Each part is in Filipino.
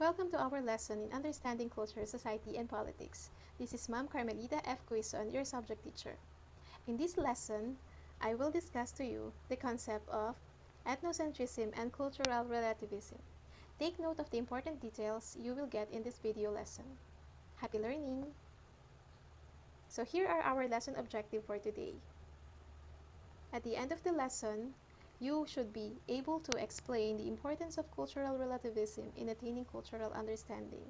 Welcome to our lesson in Understanding Culture, Society, and Politics. This is Ma'am Carmelita F. Quizon, your subject teacher. In this lesson, I will discuss to you the concept of ethnocentrism and cultural relativism. Take note of the important details you will get in this video lesson. Happy learning! So here are our lesson objectives for today. At the end of the lesson, you should be able to explain the importance of cultural relativism in attaining cultural understanding.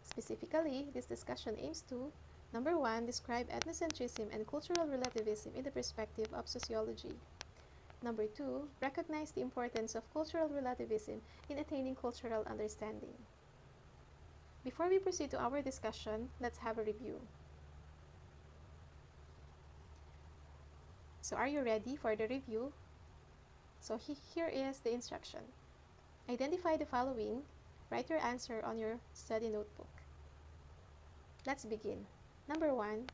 Specifically, this discussion aims to: number 1, describe ethnocentrism and cultural relativism in the perspective of sociology. Number 2, recognize the importance of cultural relativism in attaining cultural understanding. Before we proceed to our discussion, let's have a review. So are you ready for the review? So here is the instruction. Identify the following. Write your answer on your study notebook. Let's begin. Number 1.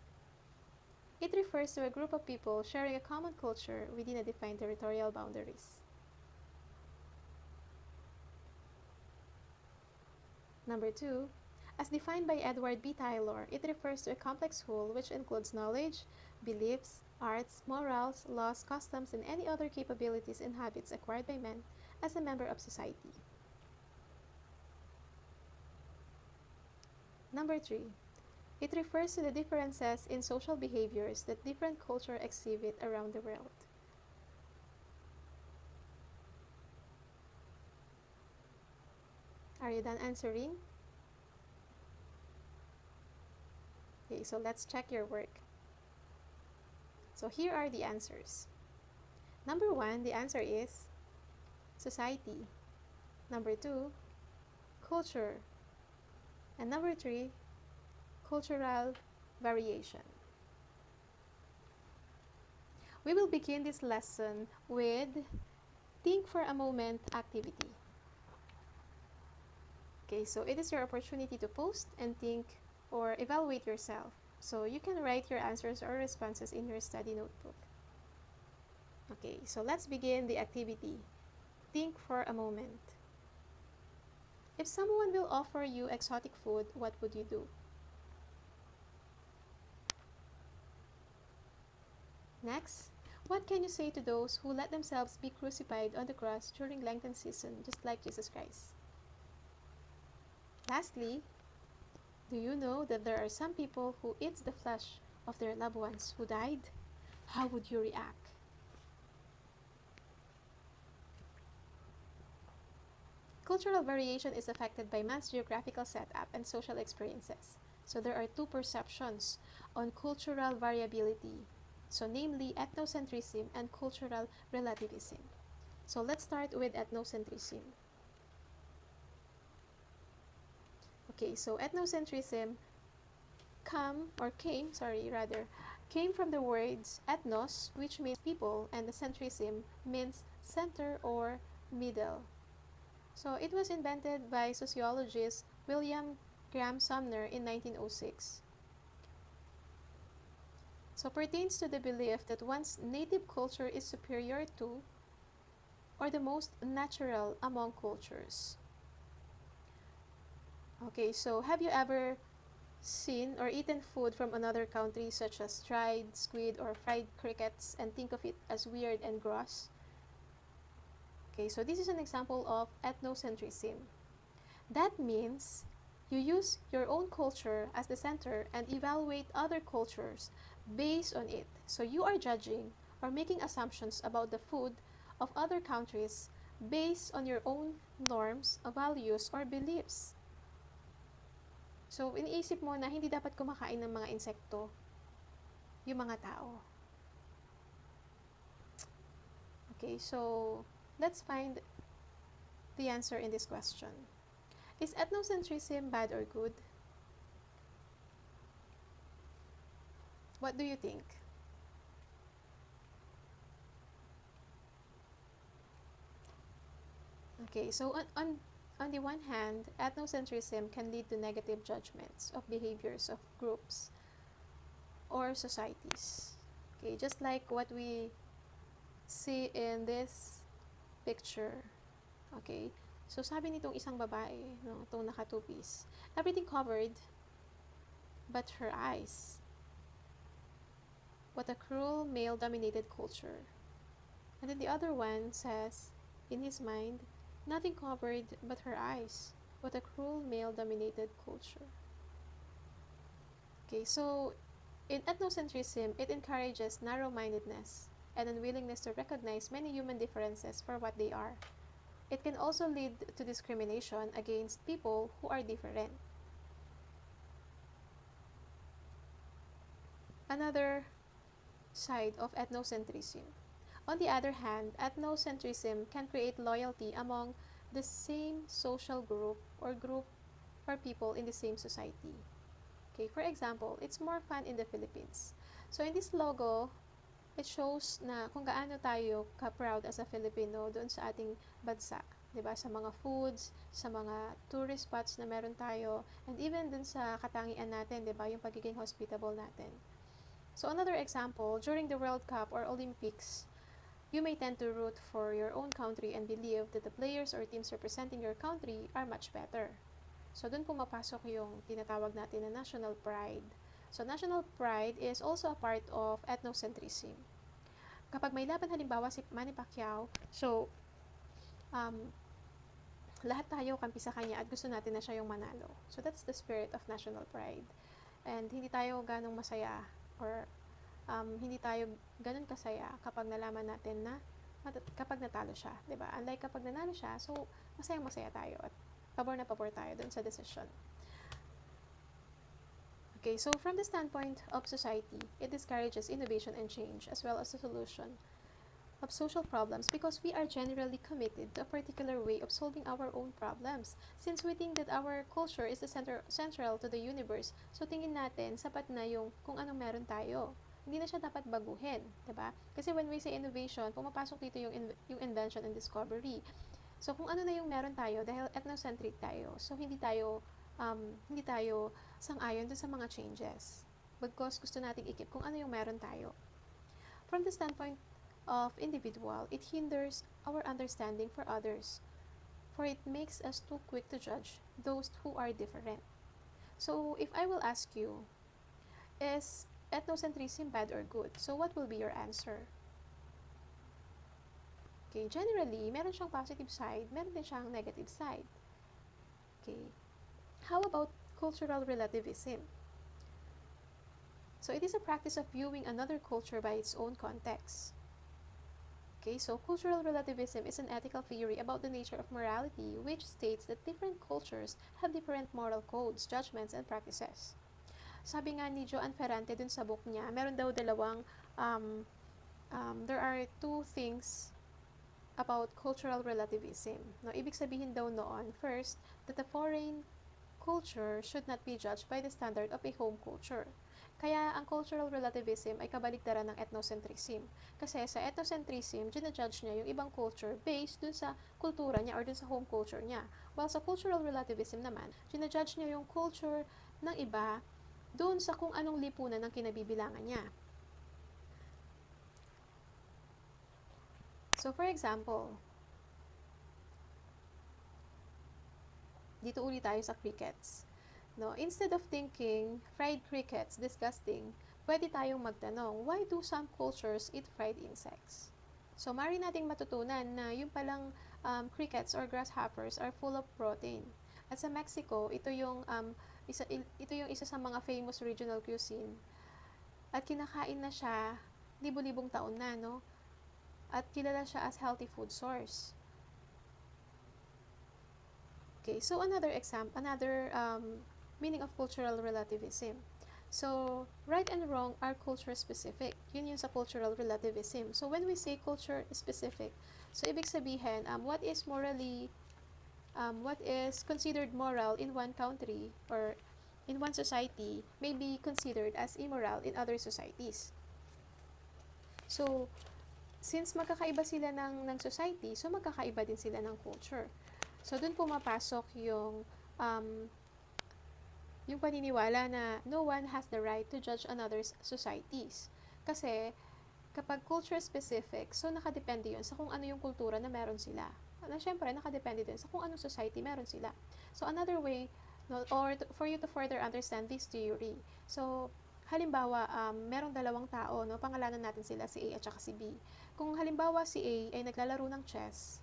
It refers to a group of people sharing a common culture within a defined territorial boundaries. Number 2. As defined by Edward B. Taylor, it refers to a complex whole which includes knowledge, beliefs, arts, morals, laws, customs, and any other capabilities and habits acquired by man as a member of society. Number 3. It refers to the differences in social behaviors that different cultures exhibit around the world. Are you done answering? Okay, so let's check your work. So here are the answers. Number 1, the answer is society. Number 2, culture. And number 3, cultural variation. We will begin this lesson with think for a moment activity. Okay, so it is your opportunity to post and think or evaluate yourself. So you can write your answers or responses in your study notebook. Okay, so let's begin the activity. Think for a moment. If someone will offer you exotic food, what would you do? Next, what can you say to those who let themselves be crucified on the cross during Lenten season, just like Jesus Christ? Lastly, do you know that there are some people who eat the flesh of their loved ones who died? How would you react? Cultural variation is affected by man's geographical setup and social experiences. So there are two perceptions on cultural variability. So namely ethnocentrism and cultural relativism. So let's start with ethnocentrism. Okay, so ethnocentrism came from the words ethnos, which means people, and the centrism means center or middle. So it was invented by sociologist William Graham Sumner in 1906. So pertains to the belief that one's native culture is superior to or the most natural among cultures. Okay, so have you ever seen or eaten food from another country such as dried squid or fried crickets and think of it as weird and gross? Okay, so this is an example of ethnocentrism. That means you use your own culture as the center and evaluate other cultures based on it. So you are judging or making assumptions about the food of other countries based on your own norms, values, or beliefs. So, iniisip mo na hindi dapat kumakain ng mga insekto yung mga tao. Okay, so let's find the answer in this question. Is ethnocentrism bad or good? What do you think? Okay, so on the one hand, ethnocentrism can lead to negative judgments of behaviors of groups or societies. Okay, just like what we see in this picture. Okay, So, sabi nitong isang babae, no, itong naka-two-piece, everything covered but her eyes. What a cruel male-dominated culture. And then the other one says, in his mind, nothing covered but her eyes. What a cruel male-dominated culture. Okay, so in ethnocentrism, it encourages narrow-mindedness and unwillingness to recognize many human differences for what they are. It can also lead to discrimination against people who are different. Another side of ethnocentrism. On the other hand, ethnocentrism can create loyalty among the same social group or people in the same society. Okay, for example, it's more fun in the Philippines. So in this logo, it shows na kung gaano tayo ka-proud as a Filipino doon sa ating bansa. 'Di ba? Sa mga foods, sa mga tourist spots na meron tayo, and even dun sa katangian natin, 'di ba? Yung pagiging hospitable natin. So another example, during the World Cup or Olympics, you may tend to root for your own country and believe that the players or teams representing your country are much better. So dun pumapasok yung tinatawag natin na national pride. So national pride is also a part of ethnocentrism. Kapag may laban halimbawa si Manny Pacquiao, so lahat tayo kampi sa kanya at gusto natin na siya yung manalo. So that's the spirit of national pride. And hindi tayo ganong masaya or hindi tayo ganun kasaya kapag nalaman natin na kapag natalo siya, 'di ba? Unlike kapag nanalo siya, so masayang-masaya tayo at pabor na pabor tayo dun sa decision. Okay, so from the standpoint of society, it discourages innovation and change as well as the solution of social problems because we are generally committed to a particular way of solving our own problems. Since we think that our culture is the central to the universe, so tingin natin sapat na yung kung anong meron tayo. Hindi na siya dapat baguhin, 'di ba? Kasi when we say innovation, pumapasok dito yung invention and discovery. So kung ano na yung meron tayo dahil ethnocentric tayo, so hindi tayo sang-ayon dun sa mga changes. Because gusto nating ikip kung ano yung meron tayo. From the standpoint of individual, it hinders our understanding for others, for it makes us too quick to judge those who are different. So, if I will ask you, is ethnocentrism bad or good? So, what will be your answer? Okay, generally, meron siyang positive side, meron din siyang negative side. Okay, how about cultural relativism? So, it is a practice of viewing another culture by its own context. Okay, so cultural relativism is an ethical theory about the nature of morality which states that different cultures have different moral codes, judgments, and practices. Sabi nga ni Joan Ferrante dun sa book niya, meron daw dalawang, there are two things about cultural relativism. No, ibig sabihin daw noon, first, that a foreign culture should not be judged by the standard of a home culture. Kaya ang cultural relativism ay kabaligtaran ng ethnocentrism. Kasi sa ethnocentrism, ginajudge niya yung ibang culture based dun sa kultura niya or dun sa home culture niya. While sa cultural relativism naman, ginajudge niya yung culture ng iba dun sa kung anong lipunan ng kinabibilangan niya. So for example, dito ulit tayo sa crickets. No, instead of thinking fried crickets disgusting, pwede tayong magtanong, why do some cultures eat fried insects? So, mari nating matutunan na yung palang crickets or grasshoppers are full of protein. At sa Mexico, ito yung isa sa mga famous regional cuisine. At kinakain na siya libo-libong taon na, no? At kilala siya as healthy food source. Okay, so another meaning of cultural relativism. So, right and wrong are culture specific. Yun yung sa cultural relativism. So, when we say culture specific, so ibig sabihin, what is considered moral in one country or in one society may be considered as immoral in other societies. So, since magkakaiba sila ng society, so magkakaiba din sila ng culture. So, dun pumapasok yung paniniwala na no one has the right to judge another's societies. Kasi, kapag culture specific, so nakadepende yun sa kung ano yung kultura na meron sila. na syempre, nakadepende din sa kung anong society meron sila. So, another way, no, or for you to further understand this theory. So, halimbawa, merong dalawang tao, no, pangalanan natin sila, si A at saka si B. Kung halimbawa si A ay naglalaro ng chess,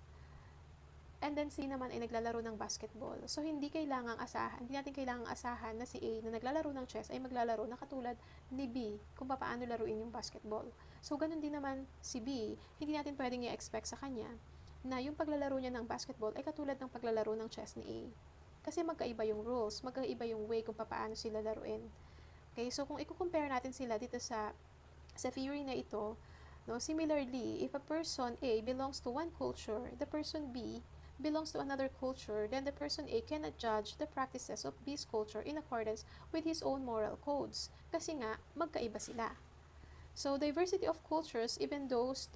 and then si naman ay naglalaro ng basketball. So, hindi natin kailangang asahan na si A na naglalaro ng chess ay maglalaro na katulad ni B kung paano laruin yung basketball. So, ganun din naman si B, hindi natin pwedeng i-expect sa kanya na yung paglalaro niya ng basketball ay katulad ng paglalaro ng chess ni A. Kasi magkaiba yung rules, magkaiba yung way kung paano sila laruin. Okay, so kung i-compare natin sila dito sa theory na ito, no, similarly, if a person A belongs to one culture, the person B belongs to another culture, then the person A cannot judge the practices of B's culture in accordance with his own moral codes. Kasi nga, magkaiba sila. So, diversity of cultures, even those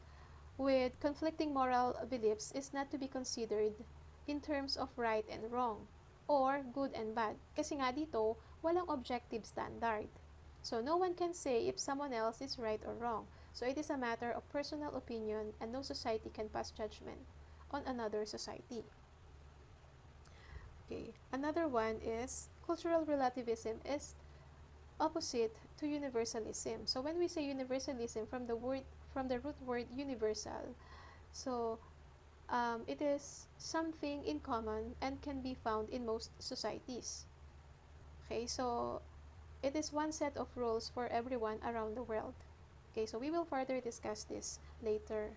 with conflicting moral beliefs, is not to be considered in terms of right and wrong, or good and bad. Kasi nga dito, walang objective standard. So, no one can say if someone else is right or wrong. So, it is a matter of personal opinion, and no society can pass judgment on another society. Okay, another one is cultural relativism is opposite to universalism. So when we say universalism from the root word universal, so it is something in common and can be found in most societies. Okay, so it is one set of rules for everyone around the world. Okay, so we will further discuss this later.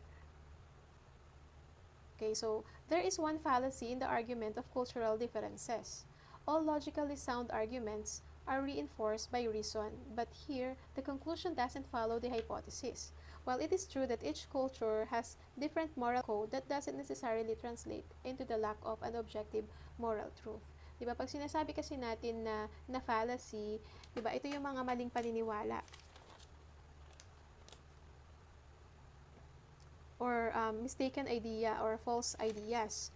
Okay, so there is one fallacy in the argument of cultural differences. All logically sound arguments are reinforced by reason, but here the conclusion doesn't follow the hypothesis. While it is true that each culture has different moral code, that doesn't necessarily translate into the lack of an objective moral truth. Diba, pag sinasabi kasi natin na fallacy, diba, ito yung mga maling paniniwala. Or mistaken idea or false ideas.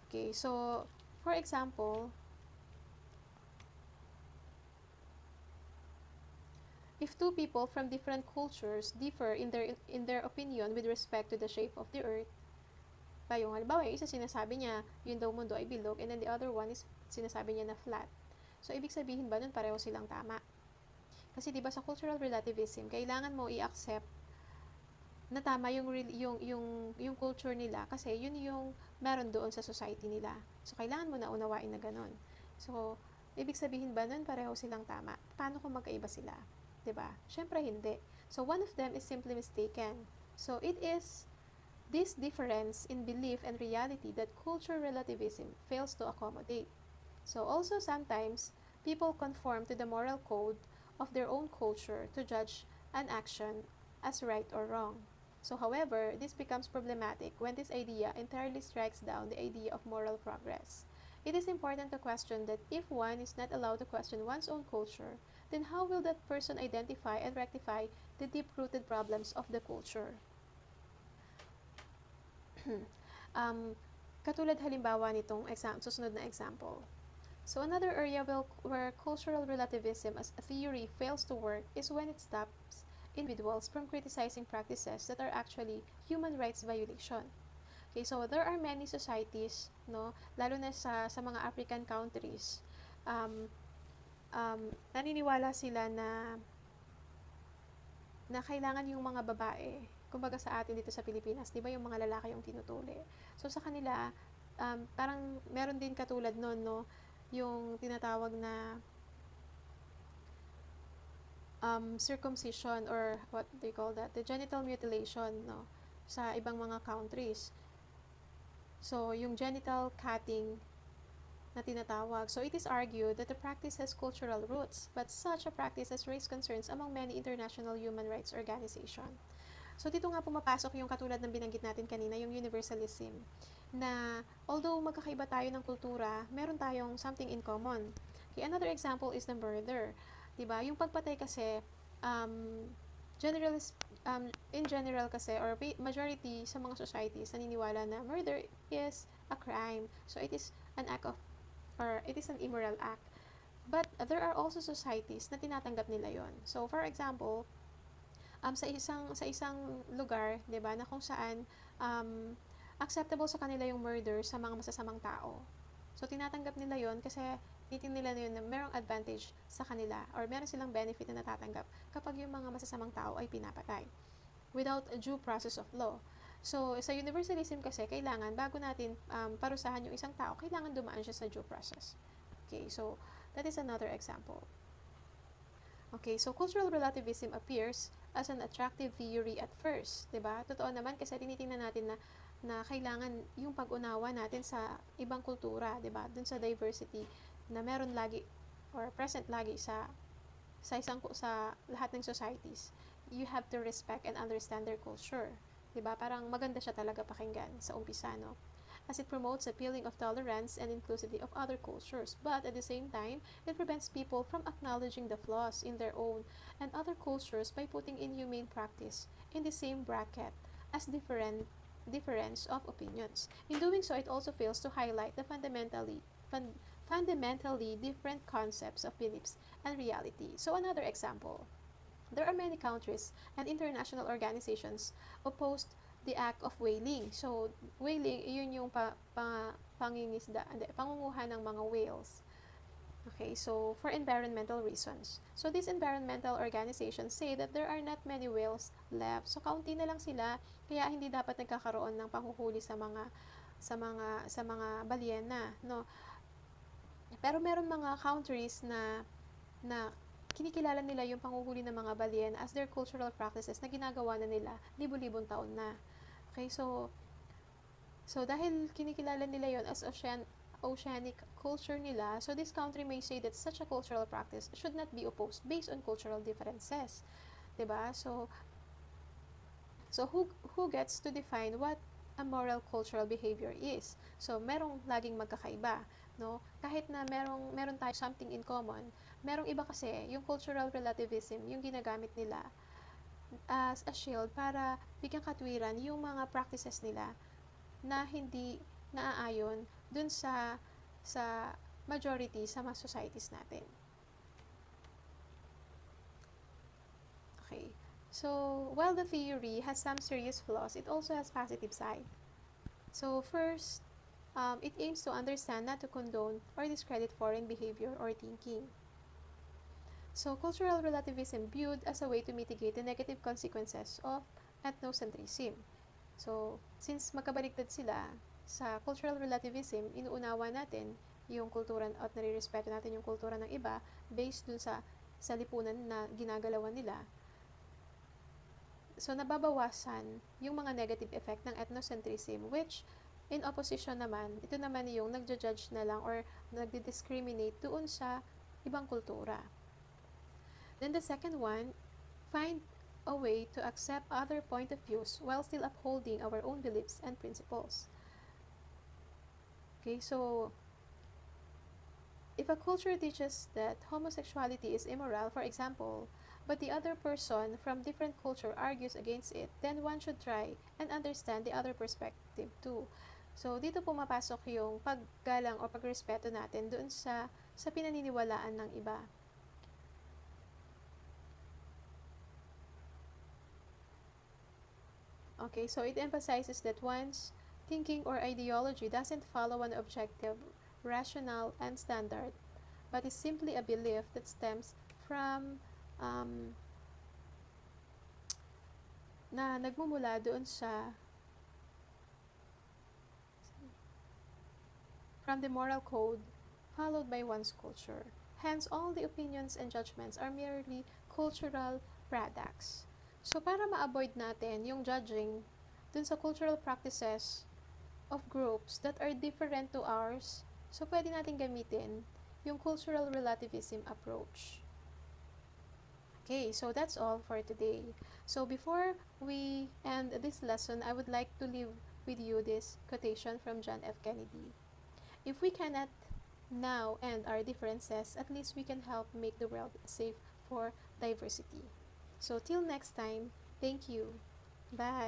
Okay, so for example, if two people from different cultures differ in their opinion with respect to the shape of the earth, yung halimbawa, yung isa sinasabi niya, yun daw mundo ay bilog, and then the other one is sinasabi niya na flat. So, ibig sabihin ba nun pareho silang tama? Kasi diba sa cultural relativism, kailangan mo i-accept na tama yung culture nila kasi yun yung meron doon sa society nila. So, kailangan mo na unawain na ganun. So, ibig sabihin ba nun pareho silang tama? Paano kung magkaiba sila? Diba? Syempre hindi. So, one of them is simply mistaken. So, it is this difference in belief and reality that cultural relativism fails to accommodate. So, also sometimes, people conform to the moral code of their own culture to judge an action as right or wrong. So, however, this becomes problematic when this idea entirely strikes down the idea of moral progress. It is important to question that if one is not allowed to question one's own culture, then how will that person identify and rectify the deep-rooted problems of the culture? Katulad halimbawa nitong susunod na example. So another area where cultural relativism as a theory fails to work is when it stops individuals from criticizing practices that are actually human rights violation. Okay, so there are many societies, no, lalo na sa mga African countries, naniniwala sila na kailangan yung mga babae, kumbaga sa atin dito sa Pilipinas, di ba yung mga lalaki yung tinutuli. So sa kanila, parang meron din katulad nun, no, yung tinatawag na circumcision or what they call that, the genital mutilation, no, sa ibang mga countries. So, yung genital cutting na tinatawag. So, it is argued that the practice has cultural roots, but such a practice has raised concerns among many international human rights organizations. So, dito nga pumapasok yung katulad ng binanggit natin kanina, yung universalism, na although magkakaiba tayo ng kultura, meron tayong something in common. Okay, another example is the murder. Diba? Yung pagpatay kasi, in general kasi, or majority sa mga societies, naniniwala na murder is a crime. So, it is an act of, or it is an immoral act. But there are also societies na tinatanggap nila yon. So, for example, sa isang lugar, 'di ba, na kung saan acceptable sa kanila yung murder sa mga masasamang tao. So, tinatanggap nila yon kasi tinitingnan nila yun na merong advantage sa kanila or meron silang benefit na natatanggap kapag yung mga masasamang tao ay pinapatay without a due process of law. So, sa universalism kasi, kailangan, bago natin parusahan yung isang tao, kailangan dumaan siya sa due process. Okay, so, that is another example. Okay, so cultural relativism appears as an attractive theory at first, 'di ba? Totoo naman kasi tinitingnan natin na kailangan yung pag-unawa natin sa ibang kultura, 'di ba? Dun sa diversity na meron lagi or present lagi sa lahat ng societies. You have to respect and understand their culture. 'Di ba? Parang maganda siya talaga pakinggan sa umpisa, no? As it promotes a feeling of tolerance and inclusivity of other cultures, but at the same time, it prevents people from acknowledging the flaws in their own and other cultures by putting inhumane practice in the same bracket as difference of opinions. In doing so, it also fails to highlight the fundamentally different concepts of beliefs and reality. So another example, there are many countries and international organizations opposed the act of whaling. So, whaling, yun yung pangunguha ng mga whales. Okay, so for environmental reasons. So, these environmental organizations say that there are not many whales left. So, kaunti na lang sila, kaya hindi dapat nagkakaroon ng panghuhuli sa mga balyena, no? Pero meron mga countries na kinikilala nila yung panghuhuli ng mga balyena as their cultural practices na ginagawa na nila libo-libong taon na. Okay, so dahil kinikilala nila yon as oceanic culture nila, so this country may say that such a cultural practice should not be opposed based on cultural differences. 'Di ba? So who gets to define what a moral cultural behavior is? So merong laging magkakaiba, no? Kahit na meron tayo something in common, merong iba kasi yung cultural relativism yung ginagamit nila as a shield para bigyan katwiran yung mga practices nila na hindi naaayon dun sa majority sa mga societies natin. Okay. So, while the theory has some serious flaws, it also has positive side. So, first, it aims to understand, not to condone or discredit foreign behavior or thinking. So, cultural relativism viewed as a way to mitigate the negative consequences of ethnocentrism. So, since magkabaliktad sila, sa cultural relativism, inuunawa natin yung kultura at nare-respeto natin yung kultura ng iba based dun sa lipunan na ginagalawan nila. So, nababawasan yung mga negative effect ng ethnocentrism, which in opposition naman, ito naman yung nagja-judge na lang or nagdi-discriminate doon sa ibang kultura. Then the second one, find a way to accept other point of views while still upholding our own beliefs and principles. Okay, so if a culture teaches that homosexuality is immoral, for example, but the other person from different culture argues against it, then one should try and understand the other perspective too. So, dito pumapasok yung paggalang o pagrespeto natin doon sa pinaniniwalaan ng iba. Okay, so it emphasizes that one's thinking or ideology doesn't follow an objective, rational, and standard, but is simply a belief that stems from na nagmumula doon from the moral code followed by one's culture. Hence, all the opinions and judgments are merely cultural products. So, para ma-avoid natin yung judging dun sa cultural practices of groups that are different to ours, so pwede natin gamitin yung cultural relativism approach. Okay, so that's all for today. So before we end this lesson, I would like to leave with you this quotation from John F. Kennedy. If we cannot now end our differences, at least we can help make the world safe for diversity. So till next time, thank you. Bye.